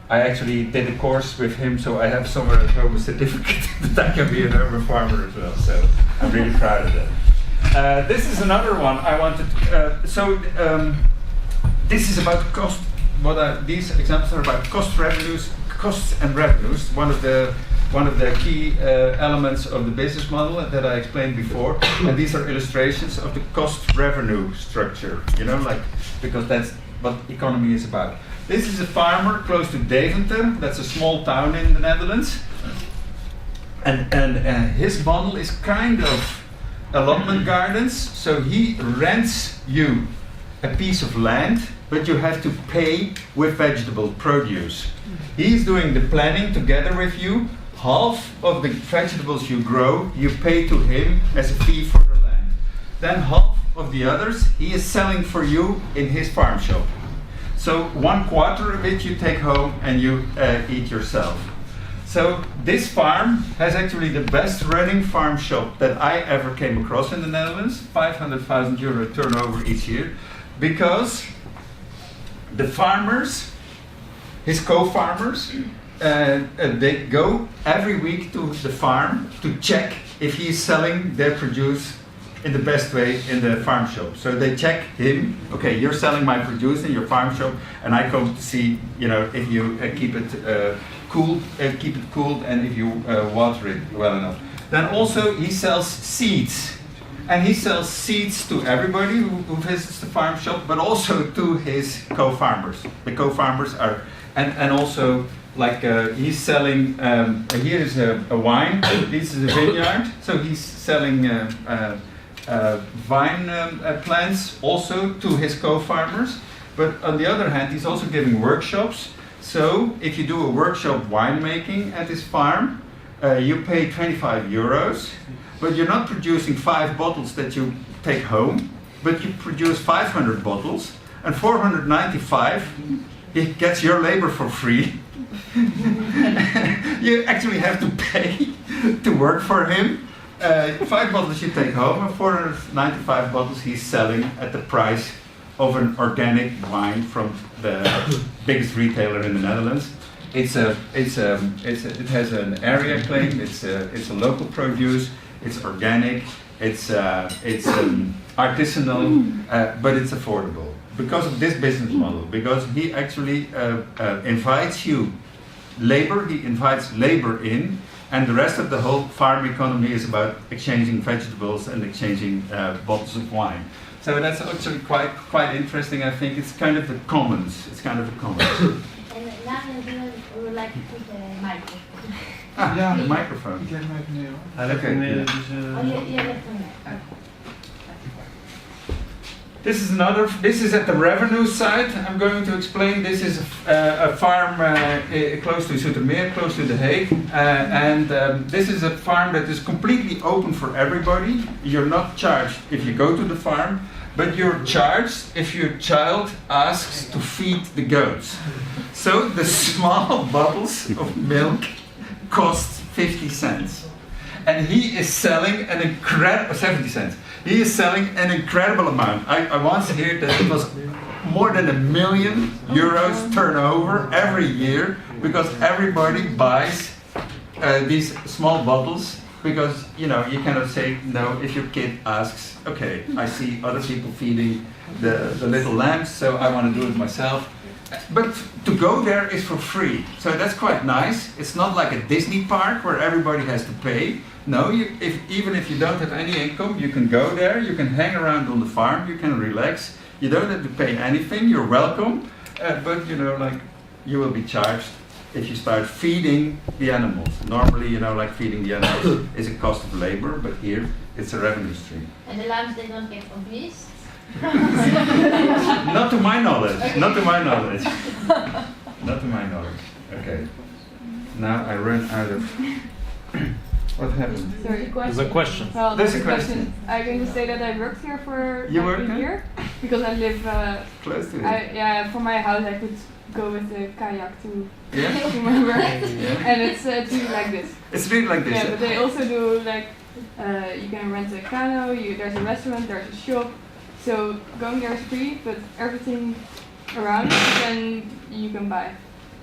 I actually did a course with him, so I have somewhere at home a certificate that I can be an urban farmer as well. So I'm really proud of that. This is another one I wanted. This is about cost. These examples are about costs and revenues. One of the key elements of the business model that I explained before, and these are illustrations of the cost-revenue structure. Because that's what economy is about. This is a farmer close to Deventer. That's a small town in the Netherlands, and his model is kind of allotment gardens. So he rents you a piece of land, but you have to pay with vegetable produce. He's doing the planning together with you. Half of the vegetables you grow, you pay to him as a fee for the land. Then half of the others, he is selling for you in his farm shop. So 1/4 of it you take home and you eat yourself. So this farm has actually the best running farm shop that I ever came across in the Netherlands, 500,000 euro turnover each year, because the farmers, his co-farmers, they go every week to the farm to check if he's selling their produce in the best way in the farm shop. So they check him. Okay, you're selling my produce in your farm shop, and I come to see, if you keep it cooled, and if you water it well enough. Then also he sells seeds, and he sells seeds to everybody who visits the farm shop, but also to his co-farmers. The co-farmers are, and also. He's selling, here is a wine, this is a vineyard, so he's selling vine plants also to his co-farmers. But on the other hand, he's also giving workshops. So if you do a workshop winemaking at his farm, you pay 25 euros, but you're not producing 5 bottles that you take home, but you produce 500 bottles, and 495, he gets your labor for free. You actually have to pay to work for him. 5 bottles you take home, and 495 bottles he's selling at the price of an organic wine from the biggest retailer in the Netherlands. It has an area claim. It's a local produce. It's organic. It's artisanal, but it's affordable because of this business model. Because he actually invites you. He invites labor in, and the rest of the whole farm economy is about exchanging vegetables and exchanging bottles of wine. So that's actually quite interesting. I think it's kind of the commons. And now we would like to put the microphone. The microphone. Okay. This is at the revenue side. I'm going to explain. This is a farm close to Zoetermeer, close to The Hague. And this is a farm that is completely open for everybody. You're not charged if you go to the farm, but you're charged if your child asks to feed the goats. So the small bottles of milk cost 50 cents. And he is selling an incredible, 70 cents. He is selling an incredible amount. I once heard that it was more than €1 million turnover every year because everybody buys these small bottles because you cannot say no if your kid asks. Okay, I see other people feeding the little lambs, so I want to do it myself. But to go there is for free, so that's quite nice. It's not like a Disney park where everybody has to pay. No, even if you don't have any income, you can go there, you can hang around on the farm, you can relax. You don't have to pay anything, you're welcome, but you will be charged if you start feeding the animals. Normally, feeding the animals is a cost of labor, but here it's a revenue stream. And the lambs, they don't get obese? Not to my knowledge, not to my knowledge. Not to my knowledge. Okay. Now I run out of... What happened? Sorry, There's a question. Well, There's a question. I'm going to say that I worked here for You like work a year because I live close to it. from my house I could go with the kayak to Yeah? to my work, Yeah. and it's really like this. It's really like this. Yeah, but they also do you can rent a canoe. There's a restaurant, there's a shop. So going there is free, but everything around then you can buy.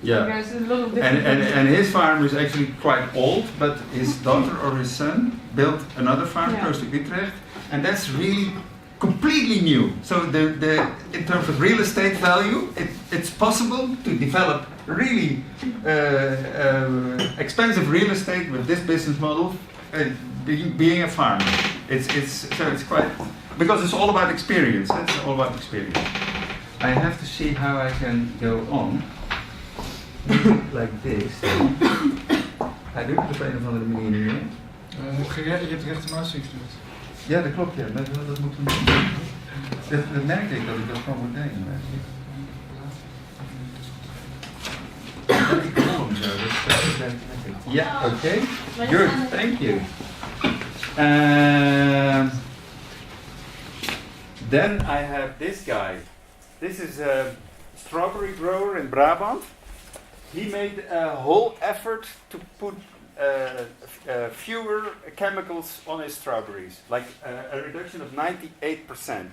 Yeah. There's a lot of And, different and his farm is actually quite old, but his daughter or his son built another farm Yeah. close to Utrecht, and that's really completely new. So in terms of real estate value, it's possible to develop really expensive real estate with this business model, being a farmer. It's quite, because it's all about experience. It's all about experience. I have to see how I can go on. Like this. Hij doet het op een of andere manier niet. Je hebt rechtermuis ingestuurd. Ja, dat klopt, ja. Dat moeten we doen. Dat merkte ik dat ik dat gewoon moet nemen. Die kolom zo, ja, oké. Good, thank you. Then I have this guy. This is a strawberry grower in Brabant. He made a whole effort to put fewer chemicals on his strawberries, like a reduction of 98%.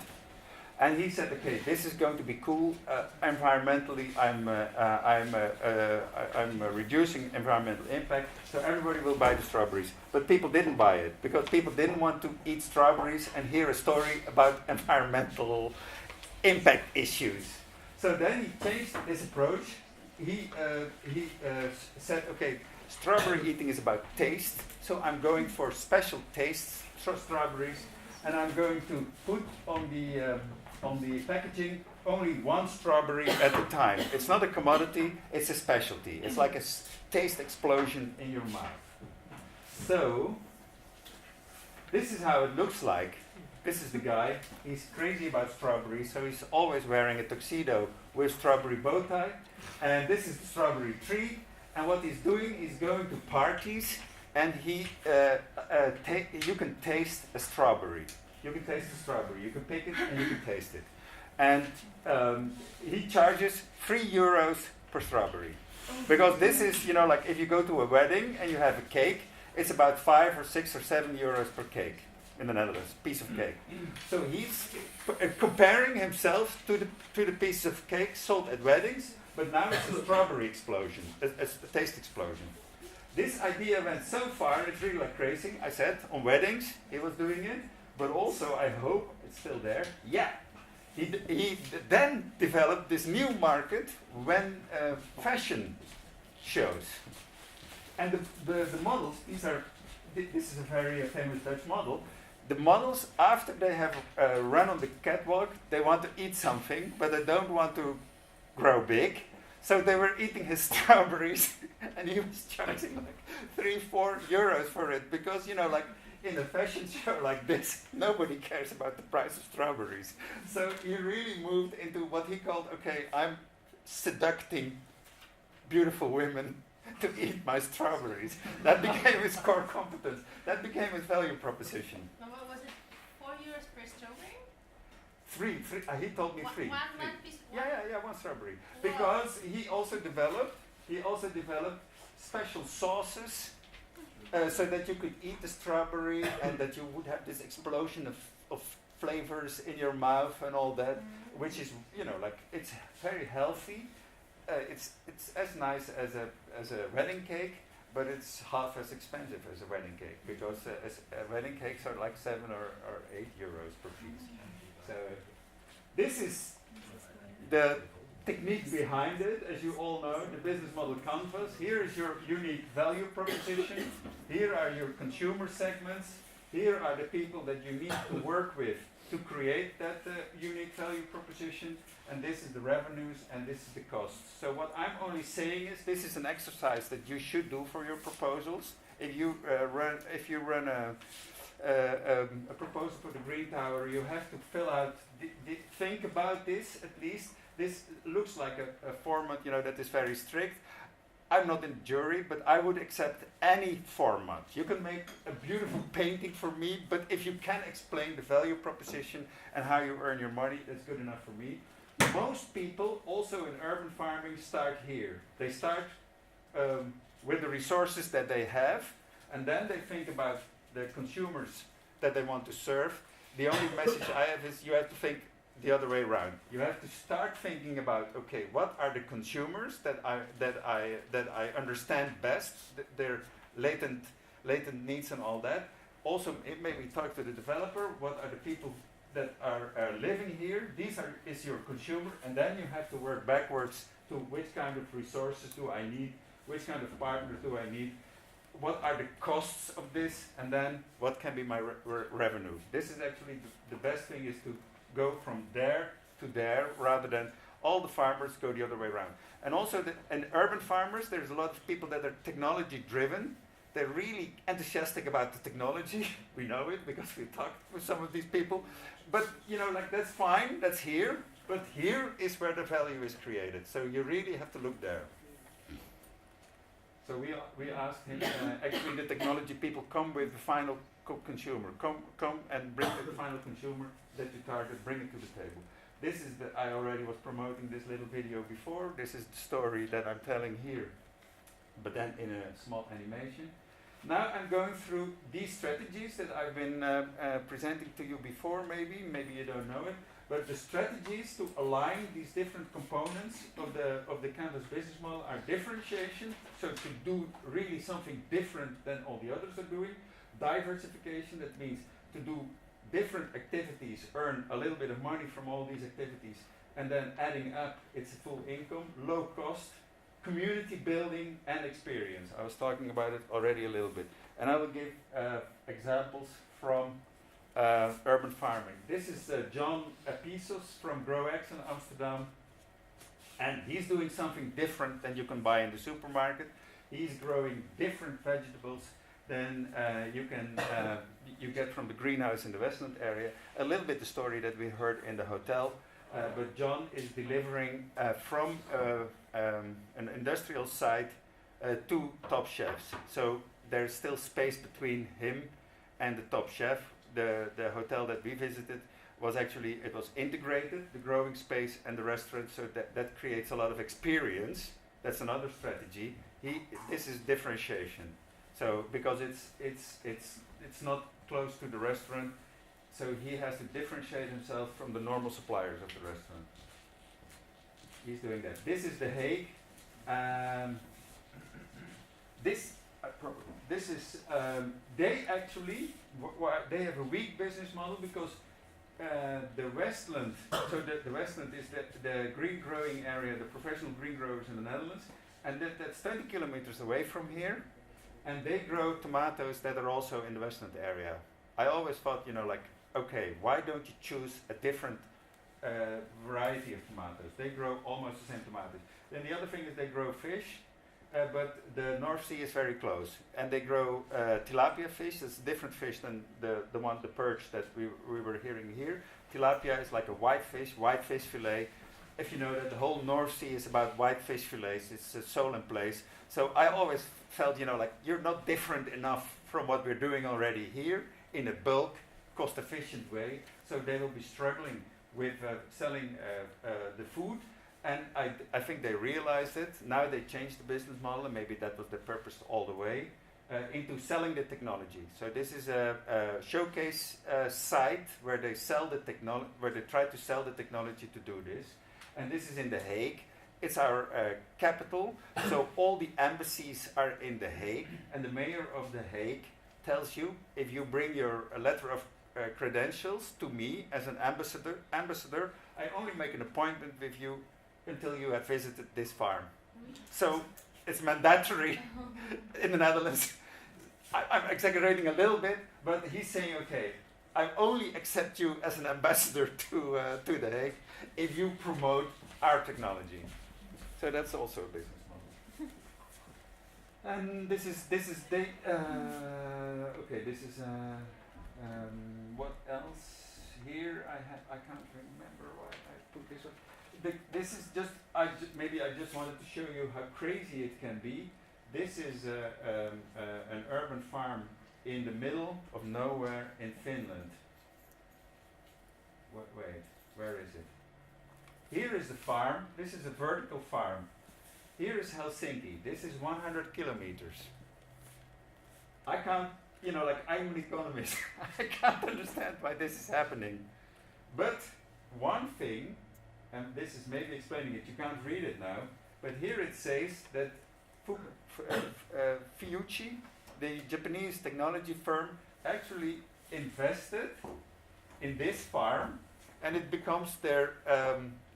And he said, okay, this is going to be cool. Environmentally, I'm reducing environmental impact, so everybody will buy the strawberries. But people didn't buy it because people didn't want to eat strawberries and hear a story about environmental impact issues. So then he changed his approach. He said, okay, strawberry eating is about taste, so I'm going for special tastes for strawberries, and I'm going to put on the packaging only one strawberry at a time. It's not a commodity, it's a specialty. It's like a taste explosion in your mouth. So, this is how it looks like. This is the guy. He's crazy about strawberries, so he's always wearing a tuxedo with strawberry bow tie. And this is the strawberry tree. And what he's doing is going to parties, and you can taste a strawberry. You can taste the strawberry. You can pick it and you can taste it. And he charges €3 per strawberry. Because this is, like if you go to a wedding and you have a cake, it's about 5 or 6 or 7 euros per cake in the Netherlands, piece of cake. So he's comparing himself to the piece of cake sold at weddings, but now it's a strawberry explosion, a taste explosion. This idea went so far, it's really like crazy. I said, on weddings, he was doing it, but also, I hope it's still there. Yeah. He then developed this new market when fashion shows. And the models, this is a very famous Dutch model. The models, after they have run on the catwalk, they want to eat something, but they don't want to grow big. So they were eating his strawberries, and he was charging like 3-4 euros for it, because like in a fashion show like this, nobody cares about the price of strawberries. So he really moved into what he called, okay, I'm seducting beautiful women to eat my strawberries. That became his core competence. That became his value proposition. But what was it? 4 euros per strawberry? Three. He told me three. One piece. Yeah, one strawberry. Because he also developed special sauces so that you could eat the strawberry and that you would have this explosion of flavors in your mouth and all that, which is like it's very healthy. It's as nice as a wedding cake, but it's half as expensive as a wedding cake, because wedding cakes are like 7 or 8 euros per piece. So this is the technique behind it, as you all know, the business model canvas. Here is your unique value proposition. Here are your consumer segments. Here are the people that you need to work with to create that unique value proposition. And this is the revenues and this is the costs. So what I'm only saying is this is an exercise that you should do for your proposals. If you run a proposal for the Green Tower, you have to fill out, think about this at least. This looks like a format, that is very strict. I'm not in the jury, but I would accept any format. You can make a beautiful painting for me, but if you can explain the value proposition and how you earn your money, that's good enough for me. Most people, also in urban farming, start here. They start with the resources that they have, and then they think about the consumers that they want to serve. The only message I have is you have to think the other way around. You have to start thinking about, okay, what are the consumers that I understand best, their latent needs and all that. Also, maybe talk to the developer. What are the people that are living here? Is your consumer, and then you have to work backwards to which kind of resources do I need, which kind of partners do I need, what are the costs of this, and then what can be my revenue. This is actually the best thing, is to go from there to there rather than all the farmers go the other way around. And also, in urban farmers, there's a lot of people that are technology driven. They're really enthusiastic about the technology. We know it because we talked with some of these people. But that's fine, that's here. But here is where the value is created. So you really have to look there. So we asked him, actually the technology people come with the final consumer. Come and bring the final consumer that you target, bring it to the table. This is I already was promoting this little video before. This is the story that I'm telling here, but then in a small animation. Now I'm going through these strategies that I've been presenting to you before, maybe you don't know it, but the strategies to align these different components of the Canvas business model are differentiation, so to do really something different than all the others are doing. Diversification, that means to do different activities, earn a little bit of money from all these activities, and then adding up, it's a full income. Low cost, community building, and experience. I was talking about it already a little bit. And I will give examples from urban farming. This is John Apizos from GrowX in Amsterdam. And he's doing something different than you can buy in the supermarket. He's growing different vegetables than you get from the greenhouse in the Westland area. A little bit the story that we heard in the hotel. But John is delivering from an industrial site to top chefs. So there's still space between him and the top chef. The hotel that we visited was it was integrated, the growing space and the restaurant, so that creates a lot of experience. That's another strategy. This is differentiation. So because it's not close to the restaurant, so he has to differentiate himself from the normal suppliers of the restaurant. He's doing that. This is The Hague. This is they actually they have a weak business model because the Westland. So the Westland is the green growing area, the professional green growers in the Netherlands, and that's 20 kilometers away from here, and they grow tomatoes that are also in the Westland area. I always thought, okay, why don't you choose a different variety of tomatoes? They grow almost the same tomatoes. Then the other thing is they grow fish, but the North Sea is very close. And they grow tilapia fish. It's a different fish than the perch that we were hearing here. Tilapia is like a white fish fillet. If you know that the whole North Sea is about white fish fillets, it's a sole in place. So I always felt, you're not different enough from what we're doing already here in a bulk, cost-efficient way, so they will be struggling with selling the food, and I think they realized it. Now they changed the business model, and maybe that was the purpose all the way, into selling the technology. So this is a showcase site where they sell the technology, where they try to sell the technology to do this, and this is in The Hague. It's our capital, so all the embassies are in The Hague, and the mayor of The Hague tells you, if you bring your letter of credentials to me as an ambassador, I only make an appointment with you until you have visited this farm. So it's mandatory in the Netherlands. I'm exaggerating a little bit, but he's saying, okay, I only accept you as an ambassador to The Hague if you promote our technology. So that's also a business model. And this is what else here? I can't remember why I put this one. This is just maybe I just wanted to show you how crazy it can be. This is an urban farm in the middle of nowhere in Finland. Wait, where is it? Here is the farm. This is a vertical farm. Here is Helsinki. This is 100 kilometers. I can't, I'm an economist. I can't understand why this is happening. But one thing, and this is maybe explaining it, you can't read it now, but here it says that Fuyuchi, the Japanese technology firm, actually invested in this farm, and it becomes their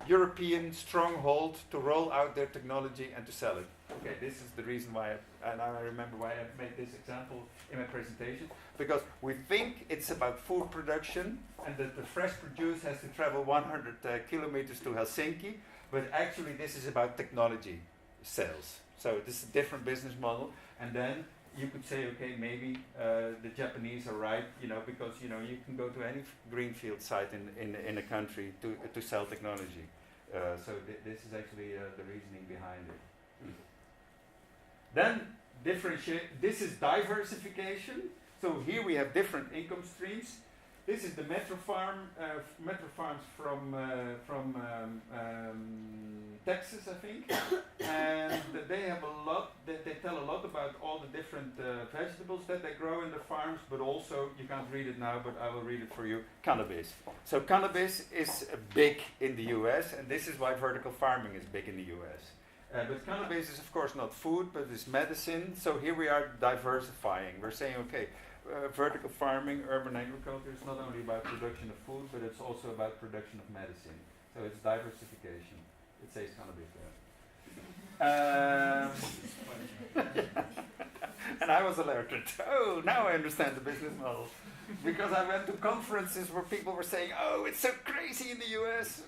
European stronghold to roll out their technology and to sell it. Okay, this is the reason why, and I remember why I made this example in my presentation, because we think it's about food production and that the fresh produce has to travel 100 kilometers to Helsinki, but actually this is about technology sales. So this is a different business model, and then you could say, okay, maybe the Japanese are right, because you can go to any greenfield site in a country to sell technology. So this is actually the reasoning behind it. Then differentiate. This is diversification. So here we have different income streams. This is the Metro Farms from Texas, I think, and they have a lot. They tell a lot about all the different vegetables that they grow in the farms, but also you can't read it now, but I will read it for you. Cannabis. So cannabis is big in the U.S., and this is why vertical farming is big in the U.S. But cannabis is of course not food, but it's medicine. So here we are diversifying. We're saying, okay. Vertical farming, urban agriculture is not only about production of food, but it's also about production of medicine. So it's diversification. It says cannabis there. And I was alerted. Oh, now I understand the business model. Because I went to conferences where people were saying, oh, it's so crazy in the US.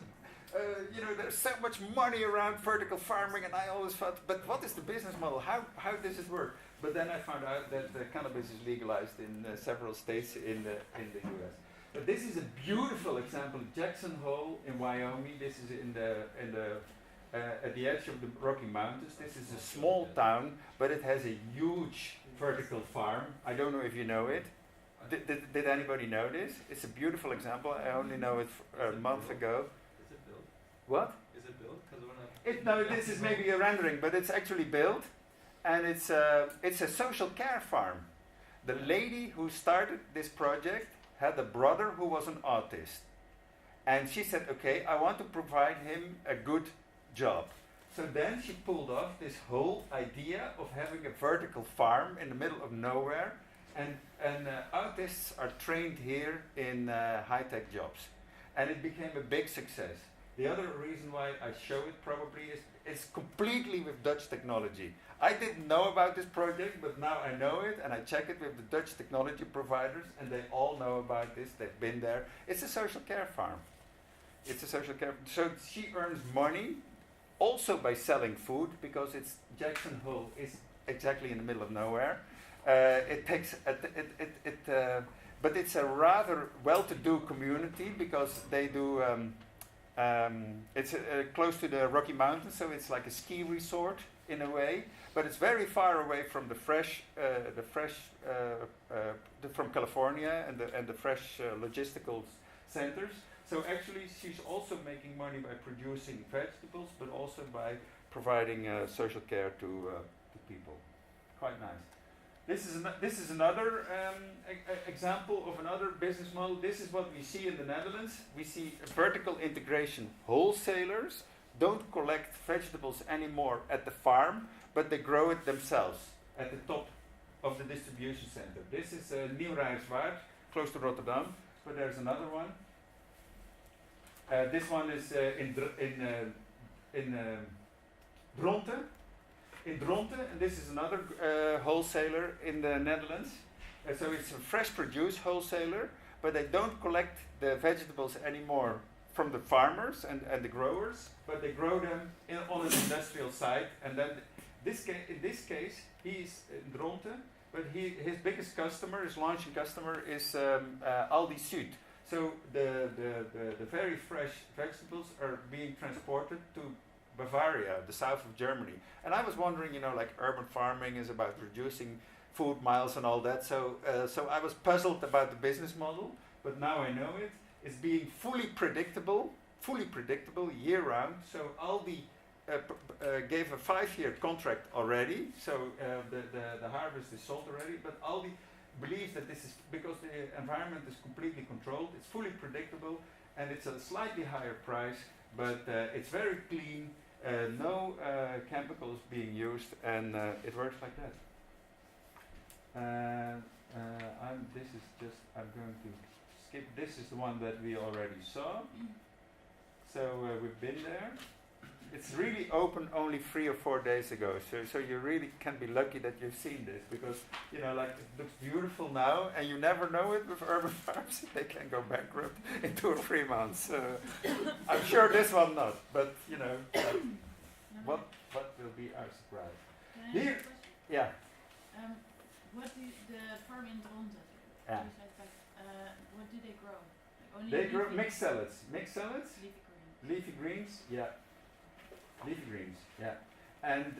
There's so much money around vertical farming, and I always thought, but what is the business model? How does it work? But then I found out that cannabis is legalized in several states in the U.S. But this is a beautiful example. Jackson Hole in Wyoming. This is at the edge of the Rocky Mountains. This is a small town, but it has a huge vertical farm. I don't know if you know it. Did anybody know this? It's a beautiful example. I only know it a month ago. Is it built? What? Is it built? No, this is maybe a rendering, but it's actually built, and it's a social care farm. The lady who started this project had a brother who was an autist, and she said, "Okay, I want to provide him a good job." So then she pulled off this whole idea of having a vertical farm in the middle of nowhere, and autists are trained here in high-tech jobs. And it became a big success. The other reason why I show it probably is completely with Dutch technology. I didn't know about this project, but now I know it, and I check it with the Dutch technology providers, and they all know about this. They've been there. It's a social care farm. So she earns money also by selling food, because Jackson Hole is exactly in the middle of nowhere. But it's a rather well-to-do community, because they do. It's close to the Rocky Mountains, so it's like a ski resort in a way. But it's very far away from from California and the fresh logistical centers. So actually, she's also making money by producing vegetables, but also by providing social care to people. Quite nice. This is another example of another business model. This is what we see in the Netherlands. We see vertical integration. Wholesalers don't collect vegetables anymore at the farm, but they grow it themselves at the top of the distribution center. This is Nieuw-Rijnswaard, close to Rotterdam, but there's another one. This one is in Dronten. In Dronten, and this is another wholesaler in the Netherlands. So it's a fresh produce wholesaler, but they don't collect the vegetables anymore from the farmers and the growers, but they grow them on an industrial site. And then in this case, he's in Dronten, but his biggest customer, his launching customer, is Aldi Süd. So the very fresh vegetables are being transported to Bavaria, the south of Germany. And I was wondering, like urban farming is about reducing food miles and all that. So I was puzzled about the business model, but now I know it. It's being fully predictable year-round. So Aldi gave a 5-year contract already. So the harvest is sold already, but Aldi believes that this is because the environment is completely controlled. It's fully predictable. and it's a slightly higher price, but it's very clean, no chemicals being used, and it works like that. I'm going to skip. This is the one that we already saw. So we've been there. It's really open only 3 or 4 days ago. So you really can be lucky that you've seen this, because it looks beautiful now, and you never know it with urban farms. They can go bankrupt in 2 or 3 months. I'm sure this one not, but what will be our surprise? Can I Here, ask a question? yeah. What do the farm in Dronten? Yeah. You said what do they grow? Like only They grow leafy- mixed salads, leafy green. leafy greens, yeah, leafy greens, yeah, and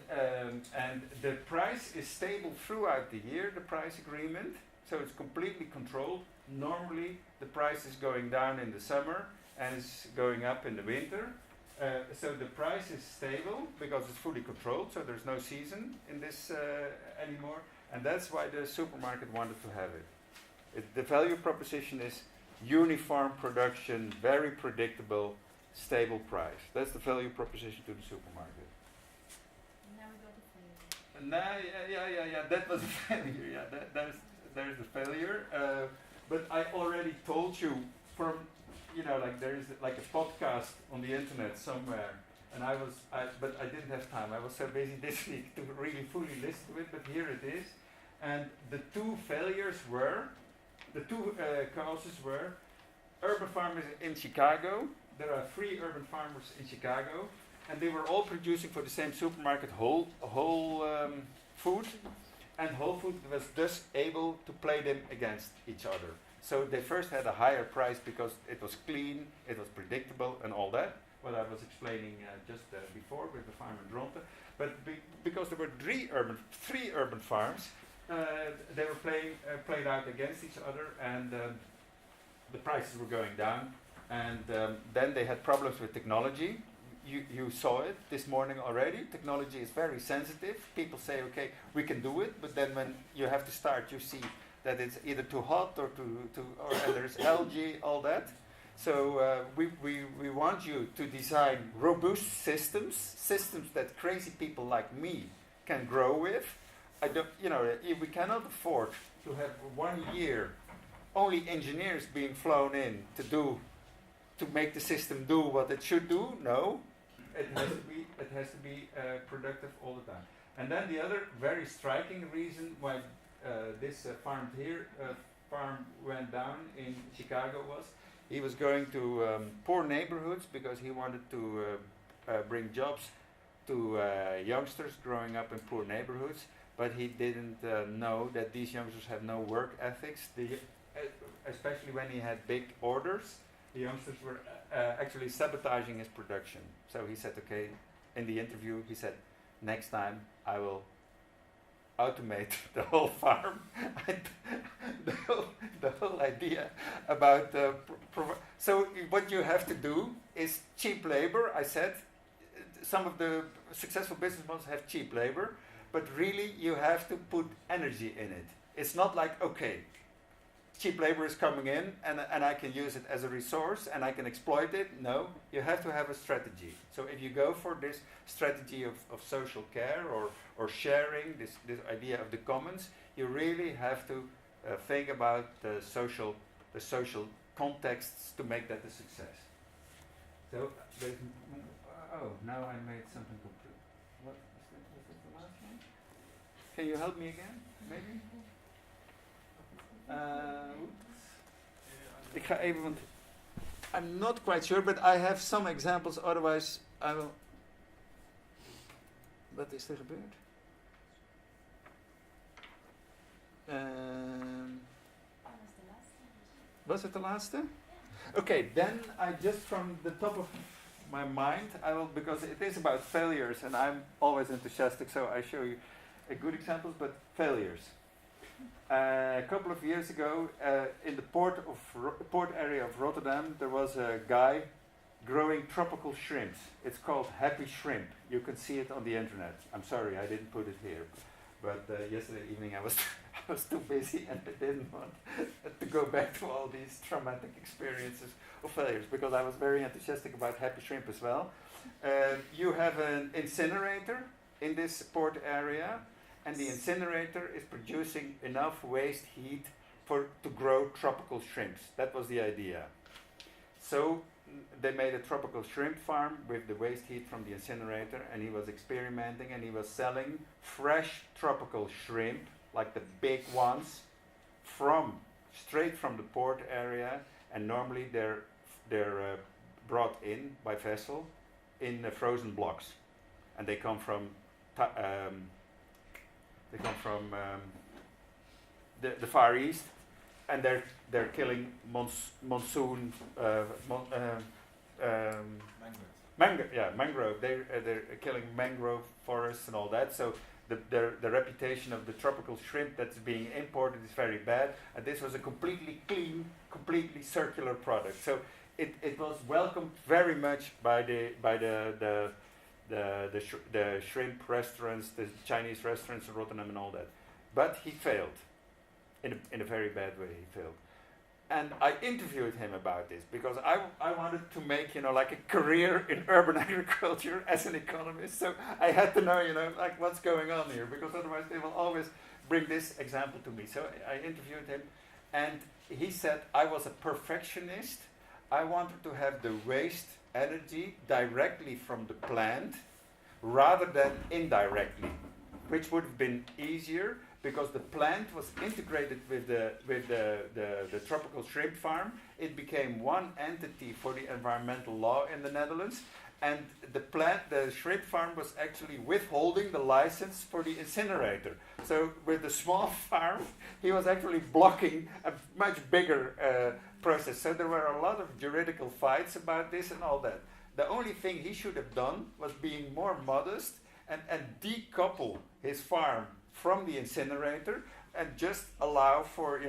the price is stable throughout the year. The price agreement, so it's completely controlled. Normally, the price is going down in the summer and it's going up in the winter. So the price is stable because it's fully controlled. So there's no season in this anymore, and that's why the supermarket wanted to have it. The value proposition is uniform production, very predictable, stable price. That's the value proposition to the supermarket. Now we got the flavor. Nah, yeah. That was a failure. Yeah, there's the failure. But I already told you from, there is like a podcast on the internet somewhere, and but I didn't have time. I was so busy this week to really fully listen to it. But here it is, and the two causes were urban farmers in Chicago. There are 3 urban farmers in Chicago, and they were all producing for the same supermarket whole food, and Whole Food was thus able to play them against each other. So they first had a higher price because it was clean, it was predictable, and all that. What I was explaining just before with the farm in Dronten, but because there were 3 urban farms, they were played out against each other, and the prices were going down. And then they had problems with technology. You saw it this morning already. Technology is very sensitive. People say, okay, we can do it, but then when you have to start, you see that it's either too hot or and there's algae, all that. So we want you to design robust systems that crazy people like me can grow with. We cannot afford to have 1 year only engineers being flown in to make the system do what it should do. No, it has to be productive all the time. And then the other very striking reason why this farm went down in Chicago was he was going to poor neighborhoods because he wanted to bring jobs to youngsters growing up in poor neighborhoods, but he didn't know that these youngsters have no work ethics. Especially when he had big orders, the youngsters were actually sabotaging his production. So he said, okay, in the interview, he said, next time I will automate the whole farm. the whole idea about so what you have to do is cheap labor. I said some of the successful business models have cheap labor, but really you have to put energy in it. It's not like, okay, cheap labor is coming in and I can use it as a resource and I can exploit it. No, you have to have a strategy. So if you go for this strategy of social care or sharing, this idea of the commons, you really have to think about the social contexts to make that a success. So now I made something complete. What was that the last one? Can you help me again, maybe? Ik ga even, want I'm not quite sure, but I have some examples, otherwise I will... Wat is er gebeurd? Was het de laatste? Okay, then I just from the top of my mind, because it is about failures and I'm always enthusiastic, so I show you good examples, but failures. A couple of years ago, in the port area of Rotterdam, there was a guy growing tropical shrimps. It's called Happy Shrimp. You can see it on the internet. I'm sorry, I didn't put it here. But yesterday evening I was I was too busy and I didn't want to go back to all these traumatic experiences of failures because I was very enthusiastic about Happy Shrimp as well. You have an incinerator in this port area, and the incinerator is producing enough waste heat to grow tropical shrimps. That was the idea. So they made a tropical shrimp farm with the waste heat from the incinerator, and he was experimenting and he was selling fresh tropical shrimp, like the big ones, straight from the port area, and normally they're brought in by vessel in frozen blocks, and they come from the Far East, and they're killing monsoon mangrove. They're killing mangrove forests and all that. So the reputation of the tropical shrimp that's being imported is very bad. And this was a completely clean, completely circular product. So it was welcomed very much by the shrimp restaurants, the Chinese restaurants in Rotterdam and all that. But he failed. In a very bad way, he failed. And I interviewed him about this because I wanted to make, like a career in urban agriculture as an economist. So I had to know, like what's going on here, because otherwise they will always bring this example to me. So I interviewed him, and he said, I was a perfectionist. I wanted to have the waste energy directly from the plant rather than indirectly, which would have been easier, because the plant was integrated with the tropical shrimp farm. It became one entity for the environmental law in the Netherlands, and the shrimp farm was actually withholding the license for the incinerator. So with the small farm, he was actually blocking a much bigger process. So there were a lot of juridical fights about this and all that. The only thing he should have done was being more modest and decouple his farm from the incinerator and just allow for,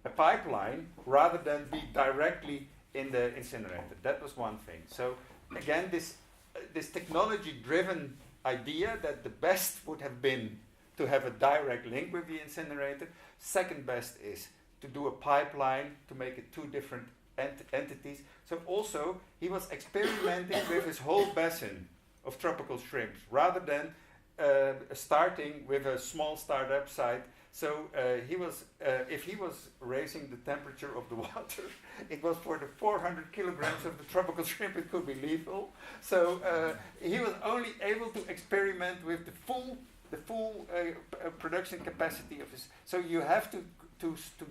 a pipeline rather than be directly in the incinerator. That was one thing. So again, this technology-driven idea that the best would have been to have a direct link with the incinerator. Second best is to do a pipeline to make it two different entities. So also, he was experimenting with his whole basin of tropical shrimps rather than starting with a small startup site. So if he was raising the temperature of the water, it was for the 400 kilograms of the tropical shrimp, it could be lethal. So he was only able to experiment with the full production capacity of his. So you have to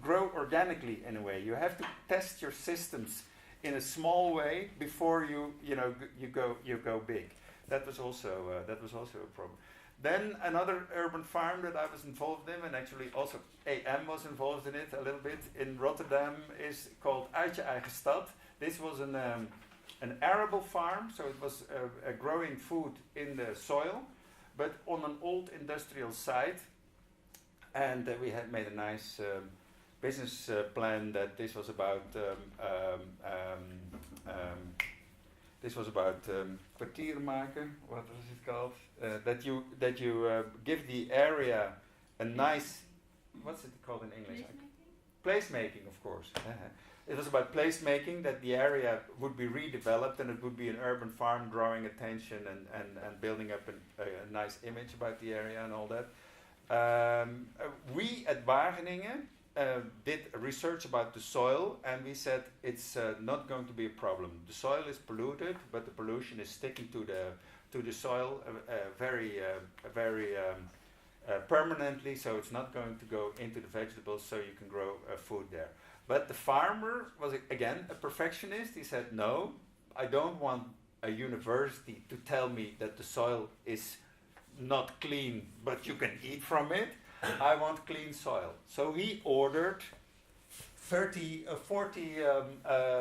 grow organically in a way. You have to test your systems in a small way before you go big. That was also a problem. Then another urban farm that I was involved in, and actually also AM was involved in it a little bit in Rotterdam, is called Uit Je Eigen Stad. This was an arable farm, so it was growing food in the soil, but on an old industrial site. And we had made a nice business plan that this was about. This was about kwartier maken. What was it called? That you give the area a nice. What's it called in English? Placemaking, of course. It was about placemaking, that the area would be redeveloped and it would be an urban farm, drawing attention and building up a nice image about the area and all that. We at Wageningen did research about the soil, and we said it's not going to be a problem. The soil is polluted, but the pollution is sticking to the soil very permanently, so it's not going to go into the vegetables, so you can grow food there. But the farmer was again a perfectionist. He said, no, I don't want a university to tell me that the soil is not clean, but you can eat from it. I want clean soil. So he ordered 40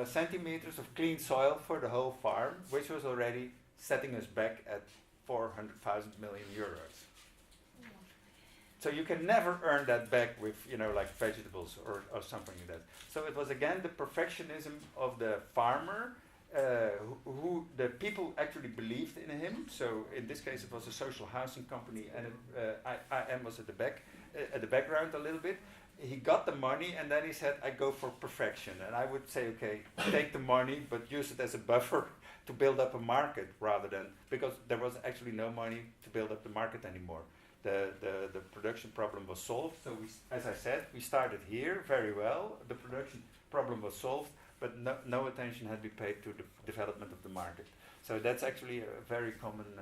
centimeters of clean soil for the whole farm, which was already setting us back at 400,000 million euros. So you can never earn that back with, like vegetables or something like that. So it was again the perfectionism of the farmer who the people actually believed in him. So in this case, it was a social housing company, and IM was at the background a little bit. He got the money, and then he said, "I go for perfection." And I would say, okay, take the money, but use it as a buffer to build up a market, rather than, because there was actually no money to build up the market anymore. The production problem was solved. So we, as I said, we started here very well. The production problem was solved, but no attention had been paid to the development of the market. So that's actually a very common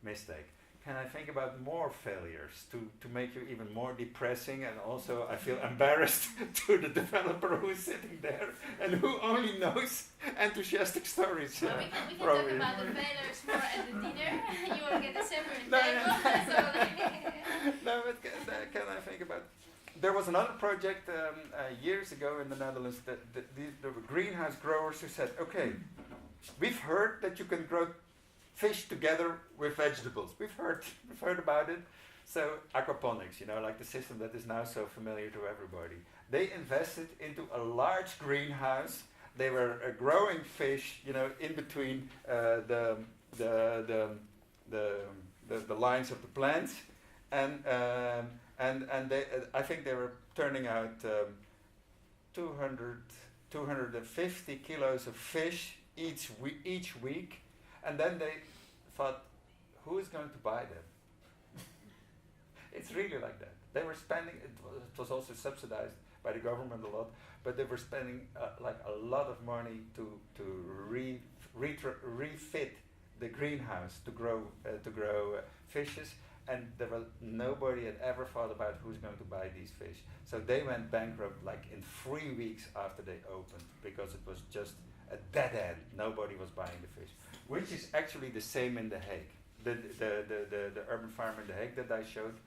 mistake. Can I think about more failures to make you even more depressing? And also I feel embarrassed to the developer who is sitting there and who only knows enthusiastic stories. Well, we can talk about the failures more at the dinner. You will get a separate table. No, but can I think about... There was another project years ago in the Netherlands that the greenhouse growers who said, okay, we've heard that you can grow fish together with vegetables. We've heard about it. So aquaponics, like the system that is now so familiar to everybody. They invested into a large greenhouse. They were growing fish, in between the lines of the plants, and they, I think they were turning out 250 kilos of fish each week. And then they thought, who is going to buy them? It's really like that. They were spending, it was also subsidized by the government a lot, but they were spending like a lot of money to refit the greenhouse to grow fishes, and there was nobody had ever thought about who's going to buy these fish. So they went bankrupt like in 3 weeks after they opened, because it was just a dead end. Nobody was buying the fish, which is actually the same in The Hague. The urban farm in The Hague that I showed,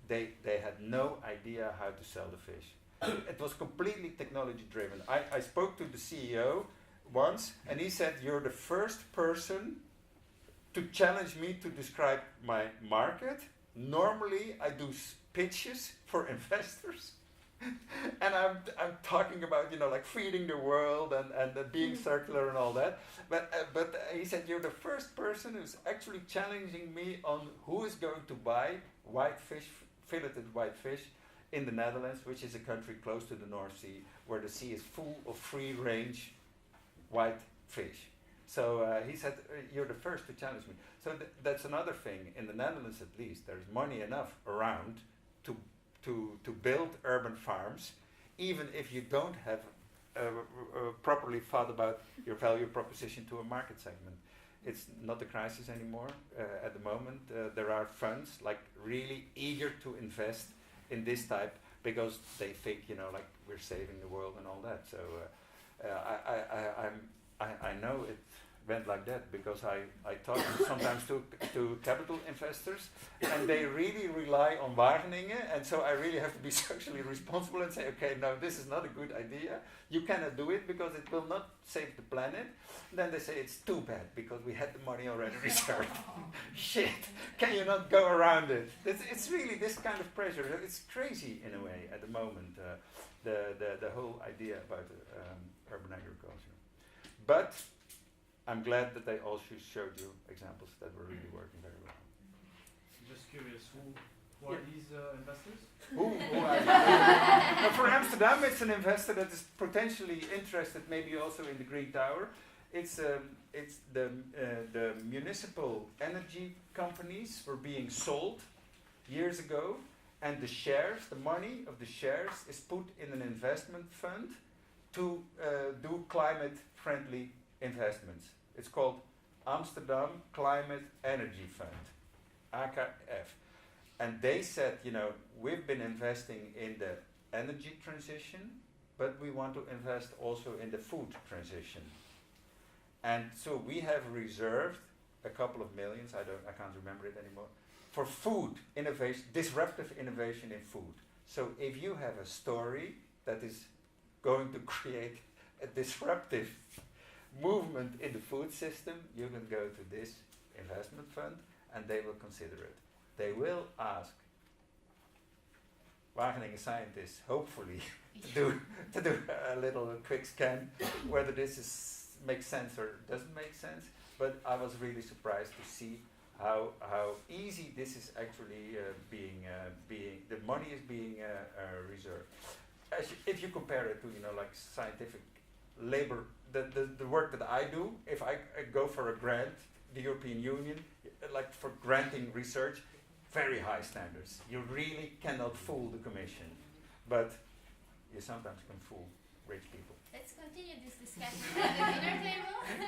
they had no idea how to sell the fish. It was completely technology driven. I spoke to the CEO once, and he said, "You're the first person to challenge me to describe my market. Normally I do pitches for investors." And I'm talking about like feeding the world and being circular and all that, but he said, "You're the first person who's actually challenging me on who is going to buy white fish, filleted white fish, in the Netherlands, which is a country close to the North Sea, where the sea is full of free range white fish." So he said, "You're the first to challenge me." So that's another thing. In the Netherlands, at least, there's money enough around to build urban farms, even if you don't have properly thought about your value proposition to a market segment. It's not a crisis anymore at the moment. There are funds like really eager to invest in this type, because they think like we're saving the world and all that. So I know it went like that, because I talk sometimes to capital investors, and they really rely on Wageningen, and so I really have to be socially responsible and say, okay, no, this is not a good idea. You cannot do it because it will not save the planet. Then they say, it's too bad because we had the money already reserved. Shit, can you not go around it? It's really this kind of pressure. It's crazy in a way at the moment, the whole idea about urban agriculture. But I'm glad that they also showed you examples that were really working very well. Just curious, who are these investors? Who are for Amsterdam, it's an investor that is potentially interested, maybe also in the Green Tower. It's the municipal energy companies were being sold years ago, and the shares, the money of the shares, is put in an investment fund to do climate-friendly investments. It's called Amsterdam Climate Energy Fund, AKF. And they said, we've been investing in the energy transition, but we want to invest also in the food transition. And so we have reserved a couple of millions, I can't remember it anymore, for food innovation, disruptive innovation in food. So if you have a story that is going to create a disruptive movement in the food system, you can go to this investment fund and they will consider it. They will ask Wageningen scientists, hopefully, to do a little quick scan whether this is makes sense or doesn't make sense, but I was really surprised to see how easy this is actually being the money is being reserved. If you compare it to like scientific labor, the work that I do, if I go for a grant, the European Union, like for granting research, very high standards. You really cannot fool the Commission, but you sometimes can fool rich people. Let's continue this discussion at the dinner table.